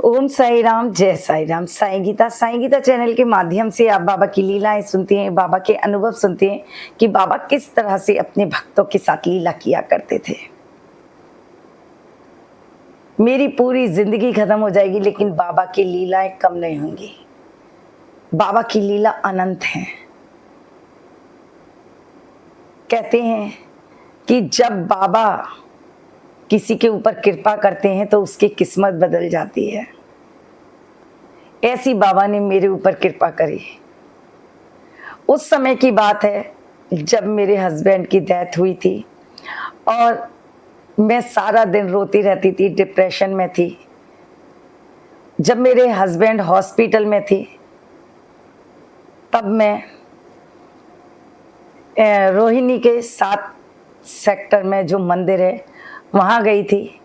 ओम साई राम, जय साई राम। साई गीता चैनल के माध्यम से आप बाबा की लीलाएं सुनते हैं, बाबा के अनुभव सुनते हैं कि बाबा किस तरह से अपने भक्तों के साथ लीला किया करते थे। मेरी पूरी जिंदगी खत्म हो जाएगी लेकिन बाबा की लीलाएं कम नहीं होंगी। बाबा की लीला अनंत है। कहते हैं कि जब बाबा किसी के ऊपर कृपा करते हैं तो उसकी किस्मत बदल जाती है। ऐसी बाबा ने मेरे ऊपर कृपा करी। उस समय की बात है जब मेरे हस्बैंड की डेथ हुई थी और मैं सारा दिन रोती रहती थी, डिप्रेशन में थी। जब मेरे हस्बैंड हॉस्पिटल में थी तब मैं रोहिणी के 7 सेक्टर में जो मंदिर है वहाँ गई थी।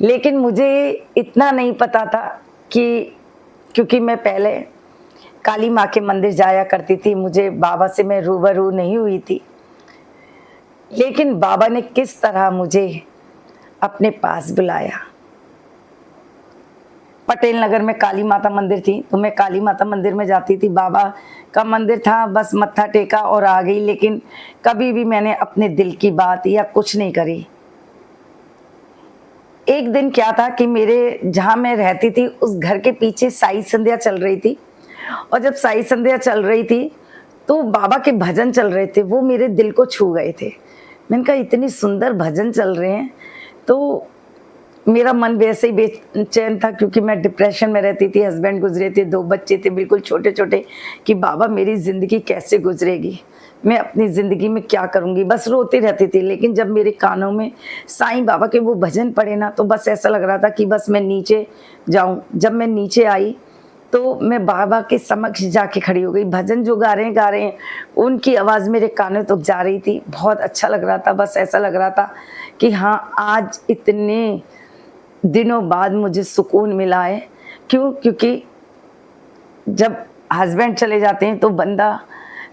लेकिन मुझे इतना नहीं पता था कि क्योंकि मैं पहले काली माँ के मंदिर जाया करती थी, मुझे बाबा से मैं रूबरू नहीं हुई थी। लेकिन बाबा ने किस तरह मुझे अपने पास बुलाया। पटेल नगर में काली माता मंदिर थी तो मैं काली माता मंदिर में जाती थी। बाबा का मंदिर था, बस मत्था टेका और आ गई। लेकिन कभी भी मैंने अपने दिल की बात या कुछ नहीं करी। एक दिन क्या था कि मेरे जहाँ मैं रहती थी उस घर के पीछे साई संध्या चल रही थी और जब साई संध्या चल रही थी तो बाबा के भजन चल रहे थे, वो मेरे दिल को छू गए थे। मैंने कहा इतनी सुंदर भजन चल रहे हैं। तो मेरा मन वैसे ही बेचैन था क्योंकि मैं डिप्रेशन में रहती थी, हस्बैंड गुजरे थे, 2 बच्चे थे बिल्कुल छोटे छोटे, कि बाबा मेरी ज़िंदगी कैसे गुजरेगी, मैं अपनी ज़िंदगी में क्या करूँगी, बस रोती रहती थी। लेकिन जब मेरे कानों में साईं बाबा के वो भजन पड़े ना तो बस ऐसा लग रहा था कि बस मैं नीचे जाऊँ। जब मैं नीचे आई तो मैं बाबा के समक्ष जाके खड़ी हो गई। भजन जो गा रहे हैं उनकी आवाज़ मेरे कानों तक जा रही थी। बहुत अच्छा लग रहा था। बस ऐसा लग रहा था कि हाँ, आज इतने दिनों बाद मुझे सुकून मिला है। क्यों? क्योंकि जब हस्बैंड चले जाते हैं तो बंदा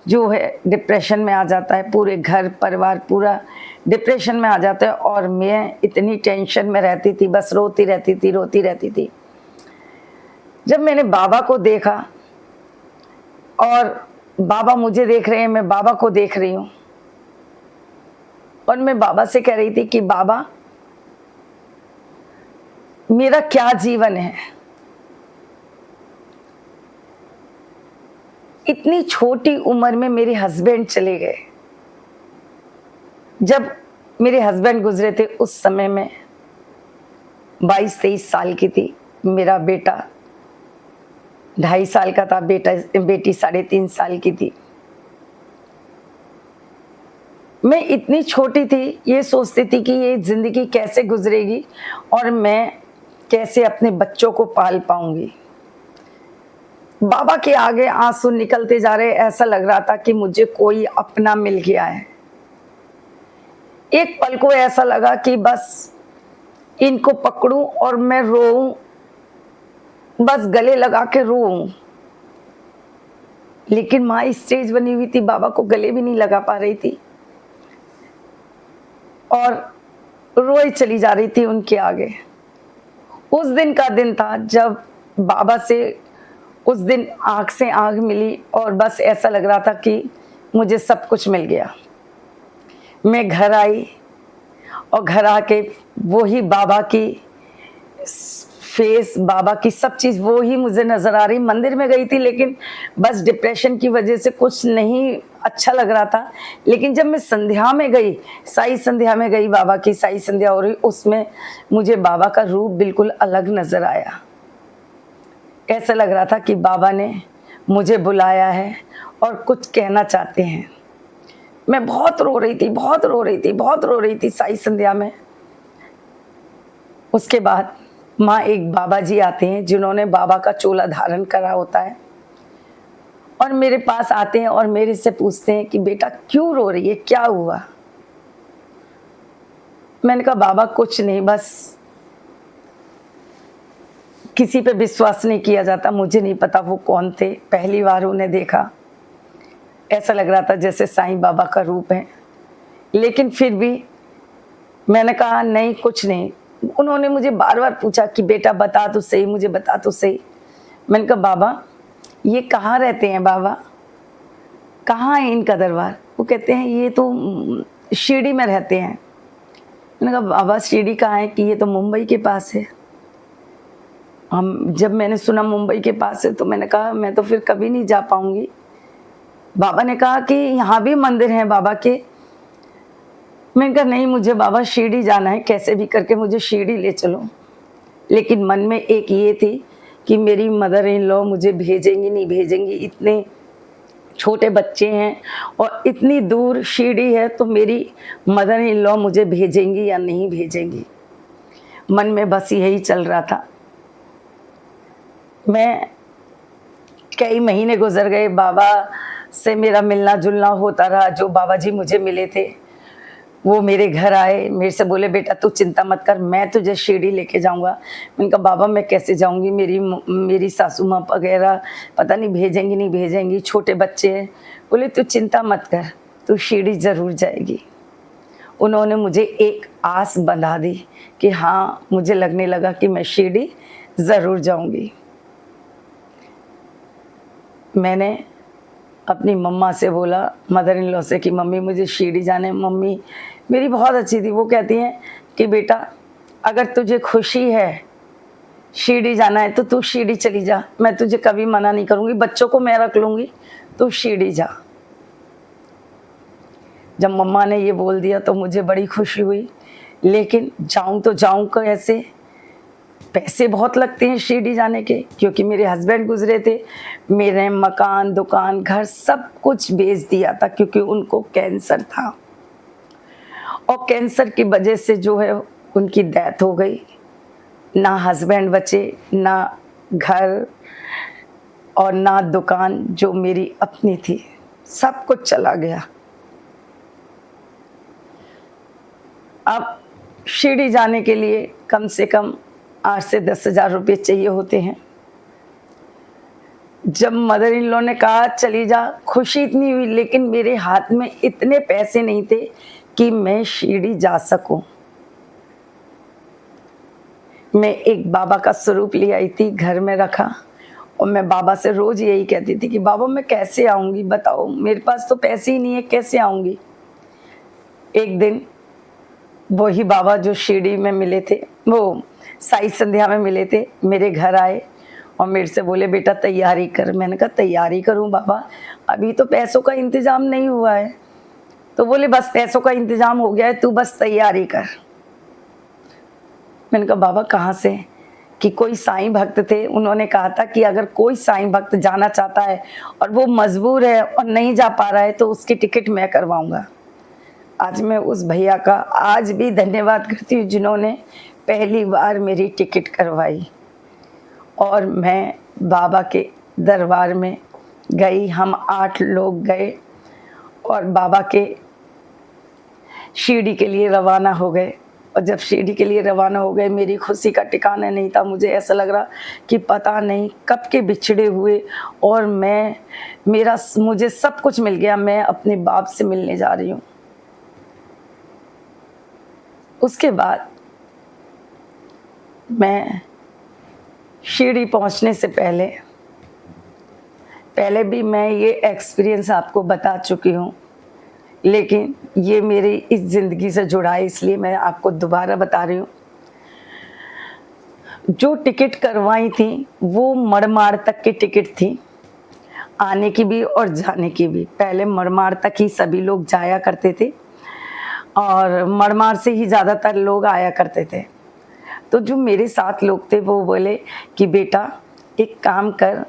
जो है डिप्रेशन में आ जाता है, पूरे घर परिवार पूरा डिप्रेशन में आ जाता है। और मैं इतनी टेंशन में रहती थी, बस रोती रहती थी। जब मैंने बाबा को देखा और बाबा मुझे देख रहे हैं, मैं बाबा को देख रही हूँ और मैं बाबा से कह रही थी कि बाबा मेरा क्या जीवन है। इतनी छोटी उम्र में मेरे हस्बैंड चले गए। जब मेरे हस्बैंड गुजरे थे उस समय में 22-23 साल की थी। मेरा बेटा 2.5 साल का था, बेटी 3.5 साल की थी। मैं इतनी छोटी थी, ये सोचती थी कि ये जिंदगी कैसे गुजरेगी और मैं कैसे अपने बच्चों को पाल पाऊंगी। बाबा के आगे आंसू निकलते जा रहे, ऐसा लग रहा था कि मुझे कोई अपना मिल गया है। एक पल को ऐसा लगा कि बस इनको पकड़ूं और मैं रोऊं, बस गले लगा के रोऊं। लेकिन माँ स्टेज बनी हुई थी, बाबा को गले भी नहीं लगा पा रही थी और रोई चली जा रही थी उनके आगे। उस दिन का दिन था जब बाबा से उस दिन आंख से आंख मिली और बस ऐसा लग रहा था कि मुझे सब कुछ मिल गया। मैं घर आई और घर आके वही बाबा की फेस, बाबा की सब चीज वो ही मुझे नजर आ रही। मंदिर में गई थी लेकिन बस डिप्रेशन की वजह से कुछ नहीं अच्छा लग रहा था। लेकिन जब मैं संध्या में गई, साई संध्या में गई, बाबा की साई संध्या हो रही, उसमें मुझे बाबा का रूप बिल्कुल अलग नजर आया। ऐसा लग रहा था कि बाबा ने मुझे बुलाया है और कुछ कहना चाहते हैं। मैं बहुत रो रही थी साई संध्या में। उसके बाद माँ एक बाबा जी आते हैं जिन्होंने बाबा का चोला धारण करा होता है और मेरे पास आते हैं और मेरे से पूछते हैं कि बेटा क्यों रो रही है, क्या हुआ। मैंने कहा बाबा कुछ नहीं, बस किसी पे विश्वास नहीं किया जाता। मुझे नहीं पता वो कौन थे, पहली बार उन्हें देखा। ऐसा लग रहा था जैसे साईं बाबा का रूप है। लेकिन फिर भी मैंने कहा नहीं कुछ नहीं, उन्होंने मुझे बार-बार पूछा कि बेटा बता तो सही, मुझे बता तो सही। मैंने कहा बाबा ये कहाँ रहते हैं बाबा? कहाँ है इनका दरबार? वो कहते हैं ये तो शिरडी में रहते हैं। मैंने कहा बाबा शिरडी कहाँ है? कि ये तो मुंबई के पास है। हम जब मैंने सुना मुंबई के पास है तो मैंने कहा मैं तो फिर कभी नहीं जा पाऊंगी। बाबा ने कहा कि यहाँ भी मंदिर हैं बाबा के। मैंने कहा नहीं मुझे बाबा शिरडी जाना है, कैसे भी करके मुझे शिरडी ले चलो। लेकिन मन में एक ये थी कि मेरी मदर इन लॉ मुझे भेजेंगी नहीं भेजेंगी, इतने छोटे बच्चे हैं और इतनी दूर शिरडी है, तो मेरी मदर इन लॉ मुझे भेजेंगी या नहीं भेजेंगी। मन में बस यही चल रहा था। मैं कई महीने गुजर गए, बाबा से मेरा मिलना जुलना होता रहा। जो बाबा जी मुझे मिले थे वो मेरे घर आए, मेरे से बोले बेटा तू चिंता मत कर, मैं तुझे शिरडी लेके जाऊंगा। मैंने कहा बाबा मैं कैसे जाऊंगी, मेरी सासू माँ वगैरह पता नहीं भेजेंगी नहीं भेजेंगी, छोटे बच्चे हैं। बोले तू चिंता मत कर, तू शिरडी ज़रूर जाएगी। उन्होंने मुझे एक आस बंधा दी कि हाँ, मुझे लगने लगा कि मैं शिरडी ज़रूर जाऊंगी। मैंने अपनी मम्मा से बोला, मदर इन लॉ से, कि मम्मी मुझे शिरडी जाना है। मम्मी मेरी बहुत अच्छी थी, वो कहती हैं कि बेटा अगर तुझे खुशी है शिरडी जाना है तो तू शिरडी चली जा, मैं तुझे कभी मना नहीं करूँगी, बच्चों को मैं रख लूँगी, तू शिरडी जा। जब मम्मा ने ये बोल दिया तो मुझे बड़ी खुशी हुई, लेकिन जाऊँ तो जाऊँ कैसे? पैसे बहुत लगते हैं शिरडी जाने के, क्योंकि मेरे हस्बैंड गुजरे थे, मेरे मकान दुकान घर सब कुछ बेच दिया था, क्योंकि उनको कैंसर था और कैंसर की वजह से जो है उनकी डेथ हो गई। ना हस्बैंड बचे, ना घर और ना दुकान जो मेरी अपनी थी, सब कुछ चला गया। अब शिरडी जाने के लिए कम से कम 8 से 10,000 रुपये चाहिए होते हैं। जब मदर इन लॉ ने कहा चली जा, खुशी इतनी हुई, लेकिन मेरे हाथ में इतने पैसे नहीं थे कि मैं शिरडी जा सकूं। मैं एक बाबा का स्वरूप ले आई थी, घर में रखा, और मैं बाबा से रोज यही कहती थी कि बाबा मैं कैसे आऊंगी, बताओ, मेरे पास तो पैसे ही नहीं है, कैसे आऊंगी। एक दिन वही बाबा जो शिरडी में मिले थे, वो साई संध्या में मिले थे, मेरे घर आए और मेरे से बोले बेटा तैयारी कर। मैंने कहा तैयारी करूं बाबा, अभी तो पैसों का इंतजाम नहीं हुआ है। तो बोले बस पैसों का इंतजाम हो गया है, तू बस तैयारी कर। मैंने कहा बाबा कहाँ से? कि कोई साईं भक्त थे, उन्होंने कहा था कि अगर कोई साईं भक्त जाना चाहता है और वो मजबूर है और नहीं जा पा रहा है तो उसकी टिकट मैं करवाऊंगा। आज मैं उस भैया का आज भी धन्यवाद करती हूँ जिन्होंने पहली बार मेरी टिकट करवाई और मैं बाबा के दरबार में गई। हम 8 लोग गए और बाबा के शिरडी के लिए रवाना हो गए। और जब शिरडी के लिए रवाना हो गए, मेरी खुशी का ठिकाना नहीं था। मुझे ऐसा लग रहा कि पता नहीं कब के बिछड़े हुए और मुझे सब कुछ मिल गया, मैं अपने बाप से मिलने जा रही हूँ। उसके बाद मैं शिरडी पहुंचने से पहले भी मैं ये एक्सपीरियंस आपको बता चुकी हूँ, लेकिन ये मेरी इस ज़िंदगी से जुड़ा है, इसलिए मैं आपको दोबारा बता रही हूँ। जो टिकट करवाई थी वो मड़माड़ तक की टिकट थी, आने की भी और जाने की भी। पहले मड़माड़ तक ही सभी लोग जाया करते थे और मड़माड़ से ही ज़्यादातर लोग आया करते थे। तो जो मेरे साथ लोग थे वो बोले कि बेटा एक काम कर,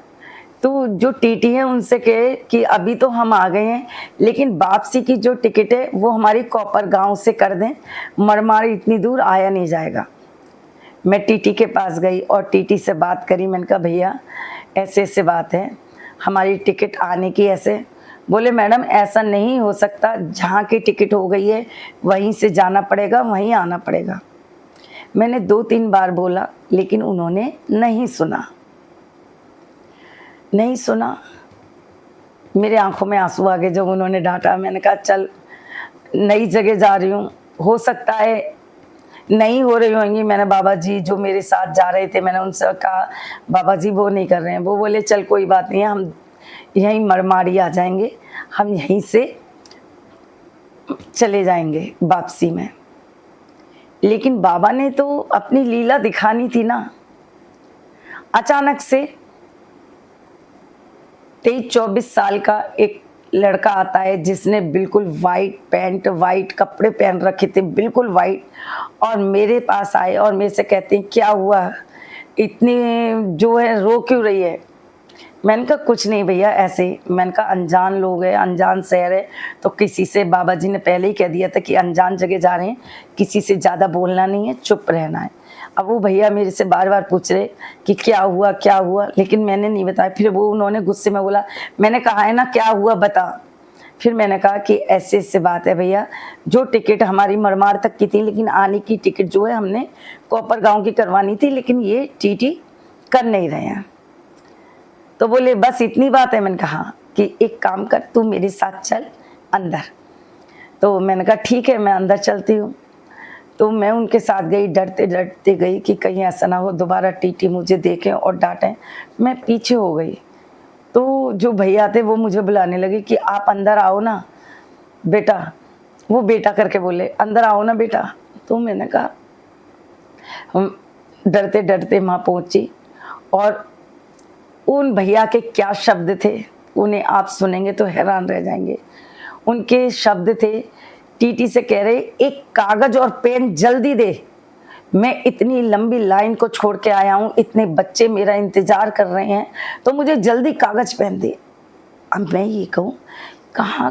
तो जो टीटी है उनसे कहे कि अभी तो हम आ गए हैं, लेकिन वापसी की जो टिकट है वो हमारी कॉपर गांव से कर दें, मड़माड़ इतनी दूर आया नहीं जाएगा। मैं टीटी के पास गई और टीटी से बात करी। मैंने कहा भैया ऐसे ऐसे बात है, हमारी टिकट आने की ऐसे। बोले मैडम ऐसा नहीं हो सकता, जहाँ की टिकट हो गई है वहीं से जाना पड़ेगा, वहीं आना पड़ेगा। मैंने 2-3 बार बोला, लेकिन उन्होंने नहीं सुना। मेरे आंखों में आंसू आ गए जब उन्होंने डांटा। मैंने कहा चल नई जगह जा रही हूँ, हो सकता है नहीं हो रही होंगी। मैंने बाबा जी जो मेरे साथ जा रहे थे, मैंने उनसे कहा बाबा जी वो नहीं कर रहे हैं। वो बोले चल कोई बात नहीं है, हम यहीं मरमाड़ी आ जाएंगे, हम यहीं से चले जाएंगे वापसी में। लेकिन बाबा ने तो अपनी लीला दिखानी थी ना। अचानक से 23-24 साल का एक लड़का आता है जिसने बिल्कुल वाइट पैंट, वाइट कपड़े पहन रखे थे, बिल्कुल वाइट, और मेरे पास आए और मेरे से कहते हैं क्या हुआ, इतनी जो है रो क्यों रही है। मैंने कहा कुछ नहीं भैया ऐसे ही। मैंने कहा अनजान लोग हैं, अनजान शहर है, तो किसी से, बाबा जी ने पहले ही कह दिया था कि अनजान जगह जा रहे हैं, किसी से ज़्यादा बोलना नहीं है, चुप रहना है। अब वो भैया मेरे से बार बार पूछ रहे कि क्या हुआ क्या हुआ, लेकिन मैंने नहीं बताया। फिर वो उन्होंने गुस्से में बोला, मैंने कहा है ना क्या हुआ बता। फिर मैंने कहा कि ऐसे ऐसे बात है भैया, जो टिकट हमारी मरमार तक की थी, लेकिन आने की टिकट जो है हमने कोपर गाँव की करवानी थी, लेकिन ये टीटी कर नहीं रहे हैं। तो बोले बस इतनी बात है। मैंने कहा कि एक काम कर, तू मेरे साथ चल अंदर। तो मैंने कहा ठीक है, मैं अंदर चलती हूँ। तो मैं उनके साथ गई, डरते डरते गई कि कहीं ऐसा ना हो दोबारा टीटी मुझे देखें और डांटें। मैं पीछे हो गई तो जो भैया थे वो मुझे बुलाने लगे कि आप अंदर आओ ना बेटा। वो बेटा करके बोले, अंदर आओ ना बेटा। तो मैंने कहा, हम डरते डरते वहाँ पहुँची, और उन भैया के क्या शब्द थे उन्हें आप सुनेंगे तो हैरान रह जाएंगे। उनके शब्द थे, टीटी से कह रहे एक कागज और पेन जल्दी दे, मैं इतनी लंबी लाइन को छोड़ के आया हूँ, इतने बच्चे मेरा इंतजार कर रहे हैं, तो मुझे जल्दी कागज पेन दे। अब मैं ये कहूँ कहाँ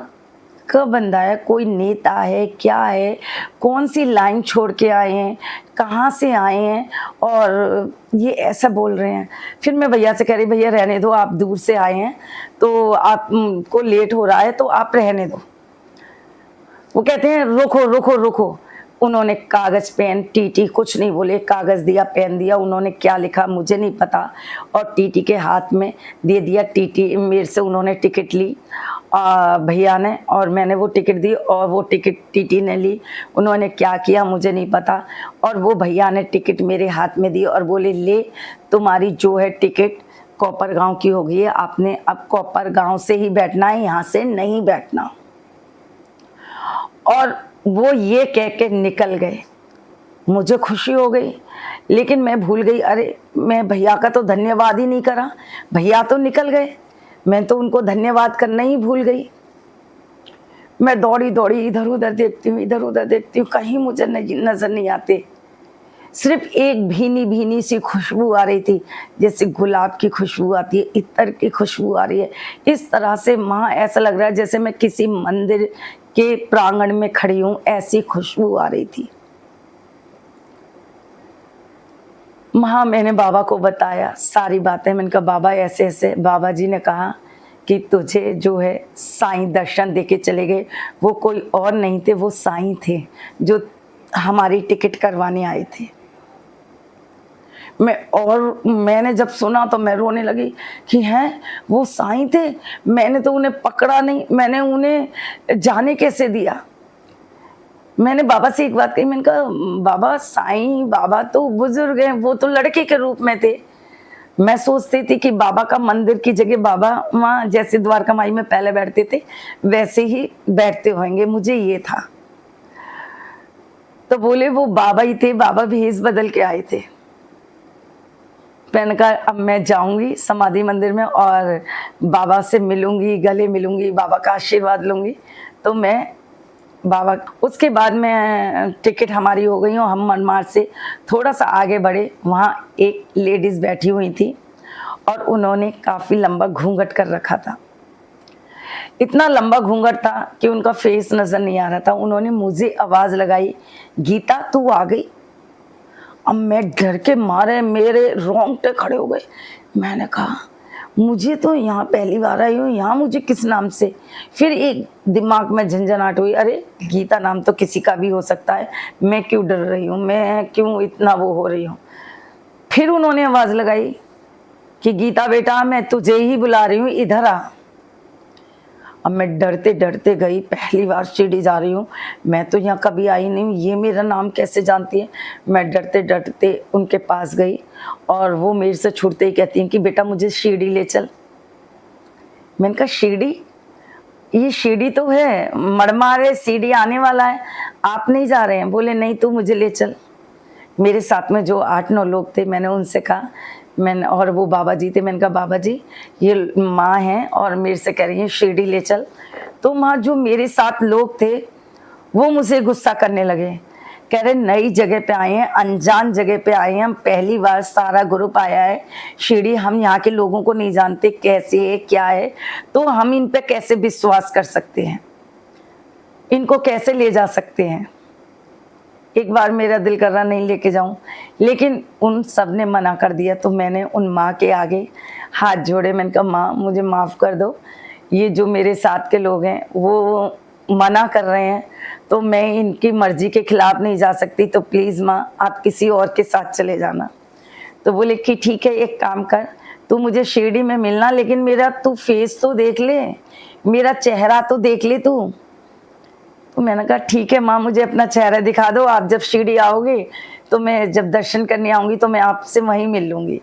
का बंदा है, कोई नेता है क्या है, कौन सी लाइन छोड़ के आए हैं, कहाँ से आए हैं और ये ऐसा बोल रहे हैं। फिर मैं भैया से कह रही भैया रहने दो, आप दूर से आए हैं तो आपको लेट हो रहा है तो आप रहने दो। वो कहते हैं रुको रुको रुको। उन्होंने कागज पेन, टीटी कुछ नहीं बोले, कागज दिया पेन दिया, उन्होंने क्या लिखा मुझे नहीं पता, और टीटी के हाथ में दे दिया। टीटी मेरे से उन्होंने टिकट ली भैया ने, और मैंने वो टिकट दी और वो टिकट टीटी ने ली। उन्होंने क्या किया मुझे नहीं पता, और वो भैया ने टिकट मेरे हाथ में दी और बोले ले तुम्हारी जो है टिकट कोपर गाँव की हो गई है, आपने अब कोपर गाँव से ही बैठना है, यहाँ से नहीं बैठना। और वो ये कह के निकल गए। मुझे खुशी हो गई, लेकिन मैं भूल गई, अरे मैं भैया का तो धन्यवाद ही नहीं करा। भैया तो निकल गए, मैं तो उनको धन्यवाद करना ही भूल गई। मैं दौड़ी दौड़ी इधर उधर देखती हूँ, इधर उधर देखती हूँ, कहीं मुझे नजर नहीं आते। सिर्फ एक भीनी भीनी सी खुशबू आ रही थी, जैसे गुलाब की खुशबू आती है, इत्र की खुशबू आ रही है। इस तरह से माँ ऐसा लग रहा है जैसे मैं किसी मंदिर के प्रांगण में खड़ी हूं, ऐसी खुशबू आ रही थी। वहां मैंने बाबा को बताया सारी बातें। मैंने कहा बाबा ऐसे ऐसे। बाबा जी ने कहा कि तुझे जो है साईं दर्शन देके चले गए, वो कोई और नहीं थे, वो साईं थे जो हमारी टिकट करवाने आए थे। मैंने जब सुना तो मैं रोने लगी कि हैं वो साईं थे, मैंने तो उन्हें पकड़ा नहीं, मैंने उन्हें जाने कैसे दिया। मैंने बाबा से एक बात कही, मैंने कहा बाबा साईं बाबा तो बुजुर्ग हैं, वो तो लड़के के रूप में थे। मैं सोचती थी कि बाबा का मंदिर की जगह बाबा वहाँ जैसे द्वारका माई में पहले बैठते थे वैसे ही बैठते होंगे, मुझे ये था। तो बोले वो बाबा ही थे, बाबा भेष बदल के आए थे। मैंने कहा अब मैं जाऊंगी समाधि मंदिर में और बाबा से मिलूंगी, गले मिलूंगी, बाबा का आशीर्वाद लूंगी। तो मैं बाबा, उसके बाद में टिकट हमारी हो गई और हम मनमाड़ से थोड़ा सा आगे बढ़े। वहाँ एक लेडीज बैठी हुई थी और उन्होंने काफ़ी लंबा घूंघट कर रखा था। इतना लंबा घूंघट था कि उनका फेस नज़र नहीं आ रहा था। उन्होंने मुझे आवाज़ लगाई, गीता तू आ गई। अब मैं डर के मारे मेरे रोंगटे खड़े हो गए। मैंने कहा मुझे तो यहाँ पहली बार आई हूँ, यहाँ मुझे किस नाम से। फिर एक दिमाग में झंझनाहट हुई, अरे गीता नाम तो किसी का भी हो सकता है, मैं क्यों डर रही हूँ, मैं क्यों इतना वो हो रही हूँ। फिर उन्होंने आवाज़ लगाई कि गीता बेटा मैं तुझे ही बुला रही हूँ, इधर आ। अब मैं डरते डरते गई, पहली बार शिरडी जा रही हूँ, मैं तो यहाँ कभी आई नहीं हूँ, ये मेरा नाम कैसे जानती है। मैं डरते डरते उनके पास गई और वो मेरे से छूटते ही कहती हैं कि बेटा मुझे शिरडी ले चल। मैंने कहा शिरडी, ये शिरडी तो है, मड़मारे सीढ़ी आने वाला है, आप नहीं जा रहे हैं? बोले नहीं, तू मुझे ले चल। मेरे साथ में जो 8-9 लोग थे, मैंने उनसे कहा, मैंने, और वो बाबा जी थे, मैंने कहा बाबा जी ये माँ हैं और मेरे से कह रही हैं शिरडी ले चल। तो वहाँ जो मेरे साथ लोग थे वो मुझे गुस्सा करने लगे, कह रहे नई जगह पे आए हैं, अनजान जगह पे आए हैं, हम पहली बार सारा ग्रुप आया है शिरडी, हम यहाँ के लोगों को नहीं जानते कैसे है क्या है, तो हम इन पे कैसे विश्वास कर सकते हैं, इनको कैसे ले जा सकते हैं। एक बार मेरा दिल कर रहा नहीं लेके जाऊं, लेकिन उन सब ने मना कर दिया। तो मैंने उन माँ के आगे हाथ जोड़े, मैंने कहा माँ मुझे माफ़ कर दो, ये जो मेरे साथ के लोग हैं वो मना कर रहे हैं, तो मैं इनकी मर्जी के खिलाफ नहीं जा सकती, तो प्लीज़ माँ आप किसी और के साथ चले जाना। तो बोले कि ठीक है, एक काम कर, तू मुझे शिरडी में मिलना, लेकिन मेरा तू फेस तो देख ले, मेरा चेहरा तो देख ले तू। तो मैंने कहा ठीक है माँ, मुझे अपना चेहरा दिखा दो, आप जब शिरडी आओगे तो मैं जब दर्शन करने आऊँगी तो मैं आपसे वहीं मिल लूँगी।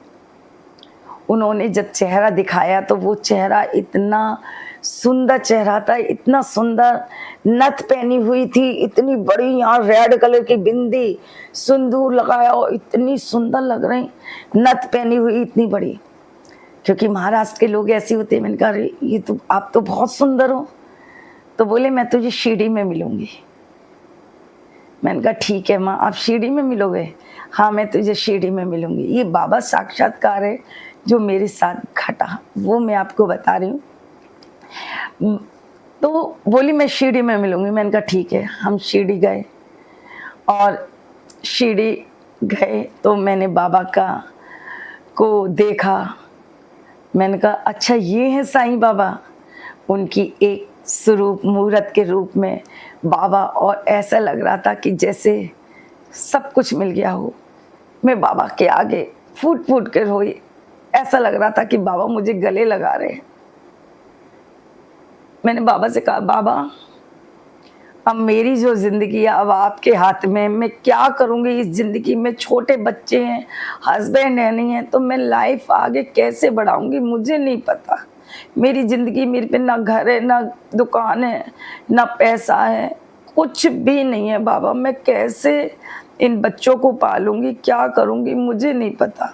उन्होंने जब चेहरा दिखाया तो वो चेहरा इतना सुंदर चेहरा था, इतना सुंदर, नथ पहनी हुई थी, इतनी बड़ी, यहाँ रेड कलर की बिंदी, सिंदूर लगाया और इतनी सुंदर लग रही, नथ पहनी हुई इतनी बड़ी, क्योंकि महाराष्ट्र के लोग ऐसे होते हैं। मैंने कहा ये तो आप तो बहुत सुंदर हो। तो बोले मैं तुझे शिरडी में मिलूंगी। मैंने कहा ठीक है माँ, आप शिरडी में मिलोगे? हाँ मैं तुझे शिरडी में मिलूंगी। ये बाबा साक्षात्कार है जो मेरे साथ घटा, वो मैं आपको बता रही हूँ। तो बोली मैं शिरडी में मिलूंगी। मैंने कहा ठीक है। हम शिरडी गए और शिरडी गए तो मैंने बाबा को देखा। मैंने कहा अच्छा ये है साईं बाबा। उनकी एक स्वरूप मूर्त के रूप में बाबा, और ऐसा लग रहा था कि जैसे सब कुछ मिल गया हो। मैं बाबा के आगे फूट फूट कर रोई, ऐसा लग रहा था कि बाबा मुझे गले लगा रहे हैं। मैंने बाबा से कहा बाबा अब मेरी जो ज़िंदगी है अब आपके हाथ में, मैं क्या करूँगी इस ज़िंदगी में, छोटे बच्चे हैं, हस्बैंड है नहीं है, तो मैं लाइफ आगे कैसे बढ़ाऊँगी मुझे नहीं पता। मेरी ज़िंदगी, मेरे पे ना घर है, ना दुकान है, ना पैसा है, कुछ भी नहीं है बाबा, मैं कैसे इन बच्चों को पालूंगी, क्या करूँगी मुझे नहीं पता।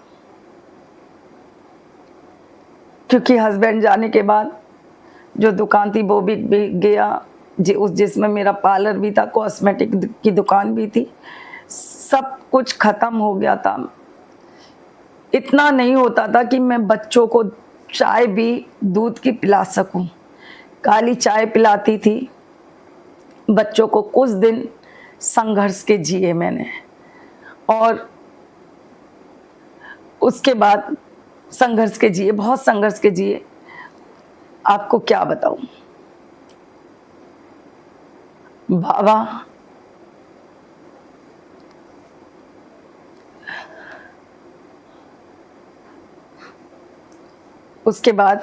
क्योंकि हस्बैंड जाने के बाद जो दुकान थी वो भी गया, जिसमें मेरा पार्लर भी था, कॉस्मेटिक की दुकान भी थी, सब कुछ ख़त्म हो गया था। इतना नहीं होता था कि मैं बच्चों को चाय भी दूध की पिला सकूं। काली चाय पिलाती थी बच्चों को। कुछ दिन संघर्ष के जिए मैंने, और उसके बाद संघर्ष के जिए, बहुत संघर्ष के जिए। आपको क्या बताऊं बाबा, उसके बाद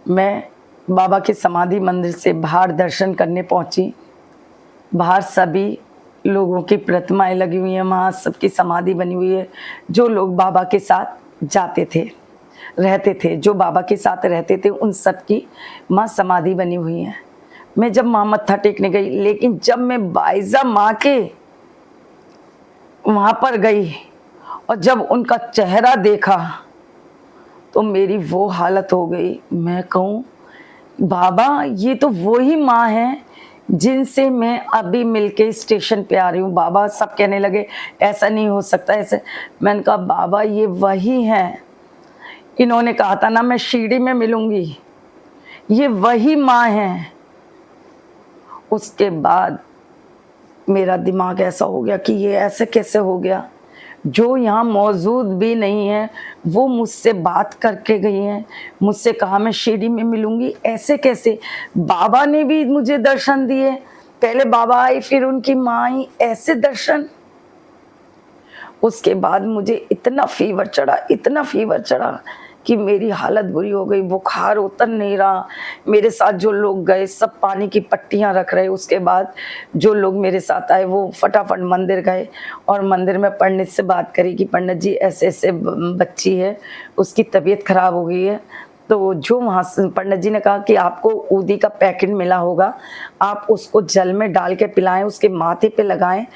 मैं बाबा के समाधि मंदिर से बाहर दर्शन करने पहुंची। बाहर सभी लोगों की प्रतिमाएं लगी हुई हैं, वहाँ सबकी समाधि बनी हुई है। जो लोग बाबा के साथ जाते थे, रहते थे, जो बाबा के साथ रहते थे, उन सब की माँ समाधि बनी हुई है। मैं जब माँ मत्था टेकने गई, लेकिन जब मैं बाइजा माँ के वहाँ पर गई और जब उनका चेहरा देखा तो मेरी वो हालत हो गई। मैं कहूँ बाबा ये तो वही माँ है जिनसे मैं अभी मिलके स्टेशन पे आ रही हूँ। बाबा सब कहने लगे ऐसा नहीं हो सकता, ऐसे। मैंने कहा बाबा ये वही हैं, इन्होंने कहा था ना मैं शिरडी में मिलूंगी, ये वही माँ हैं। उसके बाद मेरा दिमाग ऐसा हो गया कि ये ऐसे कैसे हो गया, जो यहाँ मौजूद भी नहीं है वो मुझसे बात करके गई हैं, मुझसे कहा मैं शिरडी में मिलूंगी, ऐसे कैसे। बाबा ने भी मुझे दर्शन दिए, पहले बाबा आई फिर उनकी माँ आई, ऐसे दर्शन। उसके बाद मुझे इतना फीवर चढ़ा, इतना फीवर चढ़ा कि मेरी हालत बुरी हो गई, बुखार उतर नहीं रहा। मेरे साथ जो लोग गए सब पानी की पट्टियाँ रख रहे। उसके बाद जो लोग मेरे साथ आए वो फटाफट मंदिर गए और मंदिर में पंडित से बात करी कि पंडित जी ऐसे-ऐसे बच्ची है, उसकी तबीयत खराब हो गई है। तो जो वहाँ से पंडित जी ने कहा कि आपको ऊदी का पैकेट मिला होगा, आप उसको जल में डाल के पिलाएँ, उसके माथे पे लगाएँ।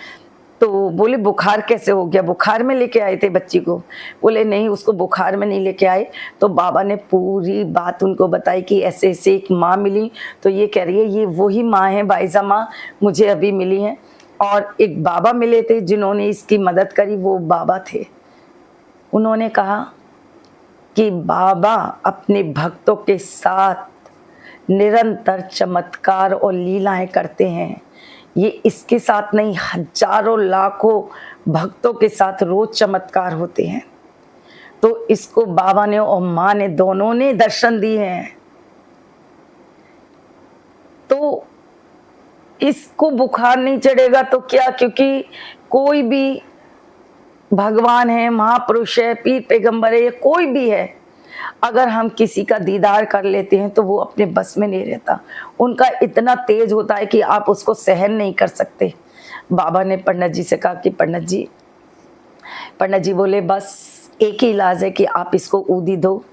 तो बोले बुखार कैसे हो गया? बुखार में लेके आए थे बच्ची को? बोले नहीं, उसको बुखार में नहीं लेके आए। तो बाबा ने पूरी बात उनको बताई कि ऐसे-ऐसे एक माँ मिली, तो ये कह रही है ये वही माँ है बाइज़ा माँ, मुझे अभी मिली हैं। और एक बाबा मिले थे जिन्होंने इसकी मदद करी, वो बाबा थे। उन्होंने कहा कि बाबा अपने भक्तों के साथ निरंतर चमत्कार और लीलाएं करते हैं। ये इसके साथ नहीं, हजारों लाखों भक्तों के साथ रोज चमत्कार होते हैं। तो इसको बाबा ने और माँ ने दोनों ने दर्शन दिए हैं। तो इसको बुखार नहीं चढ़ेगा तो क्या, क्योंकि कोई भी भगवान है, महापुरुष है, पीर पैगंबर है, या कोई भी है, अगर हम किसी का दीदार कर लेते हैं तो वो अपने बस में नहीं रहता। उनका इतना तेज होता है कि आप उसको सहन नहीं कर सकते। बाबा ने पंडित जी से कहा कि पंडित जी बोले बस एक ही इलाज है कि आप इसको ऊदी दो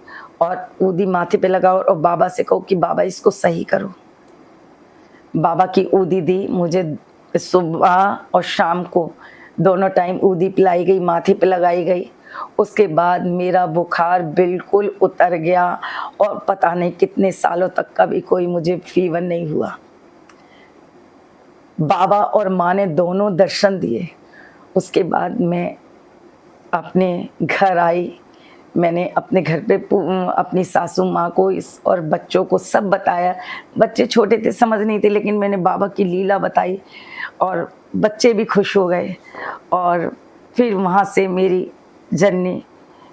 और ऊदी माथे पे लगाओ और बाबा से कहो कि बाबा इसको सही करो। बाबा की ऊदी दी, मुझे सुबह और शाम को दोनों टाइम ऊदी पिलाई गई, माथे पे लगाई गई। उसके बाद मेरा बुखार बिल्कुल उतर गया और पता नहीं कितने सालों तक कभी कोई मुझे फीवर नहीं हुआ। बाबा और माँ ने दोनों दर्शन दिए। उसके बाद मैं अपने घर आई। मैंने अपने घर पे अपनी सासू माँ को इस और बच्चों को सब बताया। बच्चे छोटे थे, समझ नहीं थे, लेकिन मैंने बाबा की लीला बताई और बच्चे भी खुश हो गए। और फिर वहाँ से मेरी जर्नी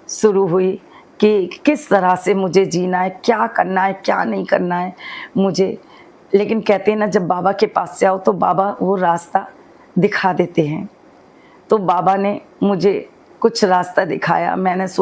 शुरू हुई कि किस तरह से मुझे जीना है, क्या करना है, क्या नहीं करना है मुझे। लेकिन कहते हैं ना, जब बाबा के पास से आओ तो बाबा वो रास्ता दिखा देते हैं। तो बाबा ने मुझे कुछ रास्ता दिखाया। मैंने